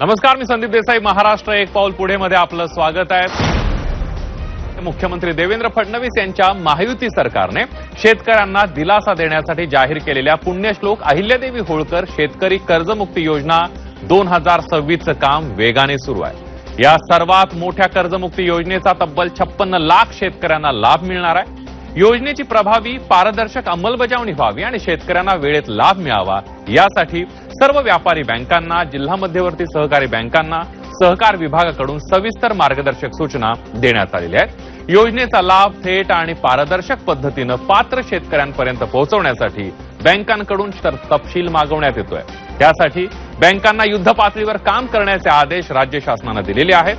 नमस्कार, मी संदीप देसाई. महाराष्ट्र एक पाऊल पुढे मध्ये आपलं स्वागत आहे. मुख्यमंत्री देवेंद्र फडणवीस यांच्या महायुती सरकारने शेतकऱ्यांना दिलासा देण्यासाठी जाहीर केलेल्या पुण्यश्लोक अहिल्यादेवी होळकर शेतकरी कर्जमुक्ती योजना 2026चं काम वेगाने सुरू आहे. या सर्वात मोठ्या कर्जमुक्ती योजनेचा तब्बल 56 लाख शेतकऱ्यांना लाभ मिळणार आहे. योजनेची प्रभावी पारदर्शक अंमलबजावणी व्हावी आणि शेतकऱ्यांना वेळेत लाभ मिळावा यासाठी सर्व व्यापारी बँकांना, जिल्हा मध्यवर्ती सहकारी बँकांना सहकार विभागाकडून सविस्तर मार्गदर्शक सूचना देण्यात आलेल्या आहेत. योजनेचा लाभ थेट आणि पारदर्शक पद्धतीनं पात्र शेतकऱ्यांपर्यंत पोहोचवण्यासाठी बँकांकडून तपशील मागवण्यात येतोय. त्यासाठी बँकांना युद्ध पातळीवर काम करण्याचे आदेश राज्य शासनानं दिलेले आहेत.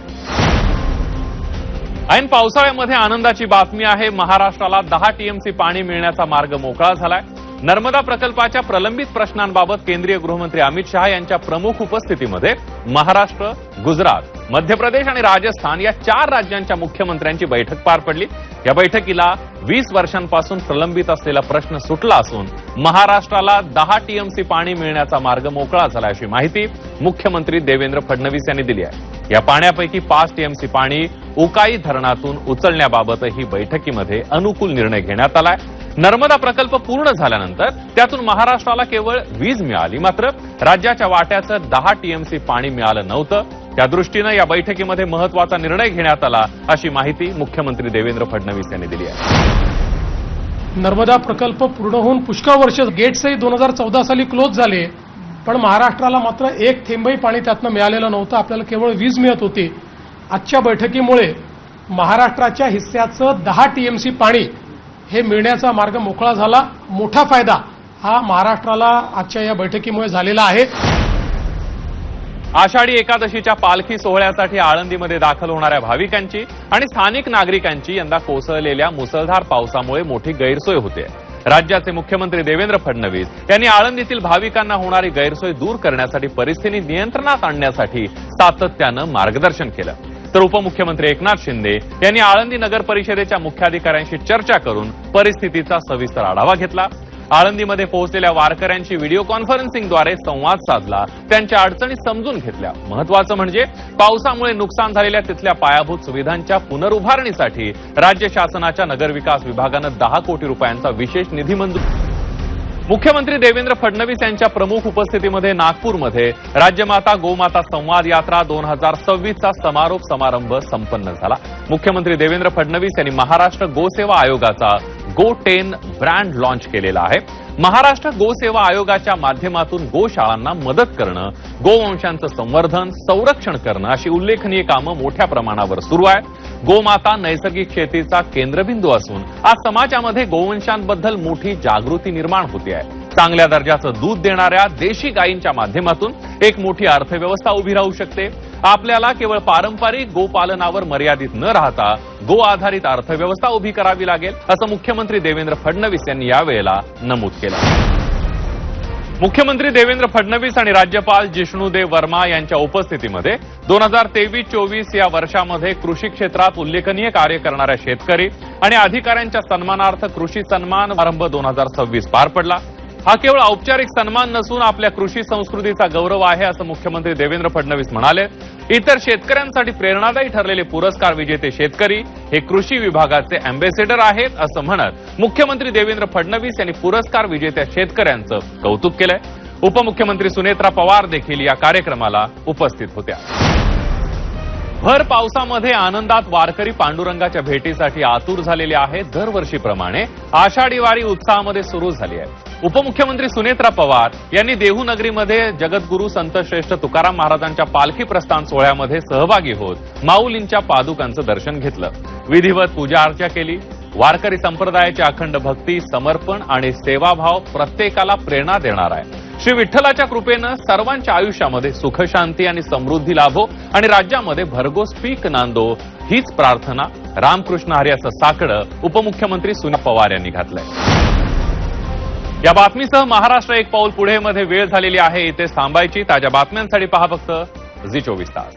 ऐन पावसाळ्यामध्ये आनंदाची बातमी आहे. महाराष्ट्राला 10 टीएमसी पाणी मिळण्याचा मार्ग मोकळा झालाय. नर्मदा प्रकल्पाच्या प्रलंबित प्रश्नांबाबत केंद्रीय गृहमंत्री अमित शहा यांच्या प्रमुख उपस्थितीमध्ये महाराष्ट्र, गुजरात, मध्य प्रदेश आणि राजस्थान या 4 राज्यांच्या मुख्यमंत्र्यांची बैठक पार पडली. या बैठकीला 20 वर्षांपासून प्रलंबित असलेला प्रश्न सुटला असून महाराष्ट्राला 10 टीएमसी पाणी मिळण्याचा मार्ग मोकळा झाला अशी माहिती मुख्यमंत्री देवेंद्र फडणवीस यांनी दिली आहे. या पाण्यापैकी 5 टीएमसी पाणी उकाई धरणातून उचलण्याबाबतही बैठकीमध्ये अनुकूल निर्णय घेण्यात आलाय. नर्मदा प्रकल्प पूर्ण झाल्यानंतर त्यातून महाराष्ट्राला केवळ वीज मिळाली, मात्र राज्याच्या वाट्याचं 10 टीएमसी पाणी मिळालं नव्हतं. त्या दृष्टीनं या बैठकीमध्ये महत्वाचा निर्णय घेण्यात आला अशी माहिती मुख्यमंत्री देवेंद्र फडणवीस यांनी दिली आहे. नर्मदा प्रकल्प पूर्ण होऊन पुष्कळ वर्ष, गेट्सही 2014 साली क्लोज झाले, पण महाराष्ट्राला मात्र एक थेंबही पाणी त्यातनं मिळालेलं नव्हतं. आपल्याला केवळ वीज मिळत होती. आजच्या बैठकीमुळे महाराष्ट्राच्या हिस्स्याचं 10 टीएमसी पाणी हे मिळण्याचा मार्ग मोकळा झाला. मोठा फायदा हा महाराष्ट्राला आजच्या या बैठकीमुळे झालेला आहे. आषाढी एकादशीच्या पालखी सोहळ्यासाठी आळंदीमध्ये दाखल होणाऱ्या भाविकांची आणि स्थानिक नागरिकांची यंदा कोसळलेल्या मुसळधार पावसामुळे मोठी गैरसोय होते. राज्याचे मुख्यमंत्री देवेंद्र फडणवीस यांनी आळंदीतील भाविकांना होणारी गैरसोय दूर करण्यासाठी परिस्थिती नियंत्रणात आणण्यासाठी सातत्यानं मार्गदर्शन केलं. तर उपमुख्यमंत्री एकनाथ शिंदे यांनी आळंदी नगर परिषदेच्या मुख्याधिकाऱ्यांशी चर्चा करून परिस्थितीचा सविस्तर आढावा घेतला. आळंदीमध्ये पोहोचलेल्या वारकऱ्यांशी व्हिडिओ कॉन्फरन्सिंगद्वारे संवाद साधला, त्यांच्या अडचणी समजून घेतल्या. महत्वाचं म्हणजे पावसामुळे नुकसान झालेल्या तिथल्या पायाभूत सुविधांच्या पुनरुभारणीसाठी राज्य शासनाच्या नगरविकास विभागानं 10 कोटी रुपयांचा विशेष निधी मंजूर. मुख्यमंत्री देवेंद्र फडणवीस यांच्या प्रमुख उपस्थितीमध्ये नागपूरमध्ये राज्यमाता गोमाता संवाद यात्रा 2026चा समारोप समारंभ संपन्न झाला. मुख्यमंत्री देवेंद्र फडणवीस यांनी महाराष्ट्र गोसेवा आयोगाचा गो10 ब्रँड लॉन्च केलेला आहे. महाराष्ट्र गोसेवा आयोगाच्या माध्यमातून गोशाळांना मदत करणं, गोवंशांचं संवर्धन, संरक्षण करणं अशी उल्लेखनीय कामं मोठ्या प्रमाणावर सुरू आहेत. गोमाता नैसर्गिक शेतीचा केंद्रबिंदू असून आज समाजामध्ये गोवंशांबद्दल मोठी जागृती निर्माण होते आहे. चांगल्या दर्जाचं दूध देणाऱ्या देशी गायींच्या माध्यमातून एक मोठी अर्थव्यवस्था उभी राहू शकते. आपल्याला केवळ पारंपरिक गोपालनावर मर्यादित न राहता गो आधारित अर्थव्यवस्था उभी करावी लागेल, असं मुख्यमंत्री देवेंद्र फडणवीस यांनी यावेळेला नमूद केलं. मुख्यमंत्री देवेंद्र फडणवीस आणि राज्यपाल जिष्णुदेव वर्मा यांच्या उपस्थितीमध्ये 2023-24 या वर्षामध्ये कृषी क्षेत्रात उल्लेखनीय कार्य करणाऱ्या शेतकरी आणि अधिकाऱ्यांच्या सन्मानार्थ कृषी सन्मान समारंभ 2026 पार पडला. हा केवळ औपचारिक सन्मान नसून आपल्या कृषी संस्कृतीचा गौरव आहे, असं मुख्यमंत्री देवेंद्र फडणवीस म्हणाले. इतर शेतकऱ्यांसाठी प्रेरणादायी ठरलेले पुरस्कार विजेते शेतकरी हे कृषी विभागाचे अँबॅसेडर आहेत, असं म्हणत मुख्यमंत्री देवेंद्र फडणवीस यांनी पुरस्कार विजेत्या शेतकऱ्यांचं कौतुक केलंय. उपमुख्यमंत्री सुनेत्रा पवार देखील या कार्यक्रमाला उपस्थित होत्या. भर पावसामध्ये आनंदात वारकरी पांडुरंगाच्या भेटीसाठी आतुर झालेले आहेत. दरवर्षीप्रमाणे आषाढी वारी उत्साहामध्ये सुरू झाली आहे. उपमुख्यमंत्री सुनेत्रा पवार यांनी देहू नगरीमध्ये जगद्गुरू संत श्रेष्ठ तुकाराम महाराजांच्या पालखी प्रस्थान सोहळ्यामध्ये सहभागी होत माऊलींच्या पादुकांचं दर्शन घेतलं. विधिवत पूजा अर्चा केली. वारकरी संप्रदायाची अखंड भक्ती, समर्पण आणि सेवाभाव प्रत्येकाला प्रेरणा देणार आहे. श्री विठ्ठलाच्या कृपेनं सर्वांच्या आयुष्यामध्ये सुख, शांती आणि समृद्धी लाभो आणि राज्यामध्ये भरघोस पीक नांदो हीच प्रार्थना. रामकृष्ण हरी असं साकडं उपमुख्यमंत्री सुनेत्रा पवार यांनी घातलंय. या बातमीसह महाराष्ट्र एक पाऊल पुढे मध्ये वेळ झालेली आहे. इथे थांबायची. ताज्या बातम्यांसाठी पहा फक्त झी 24 तास.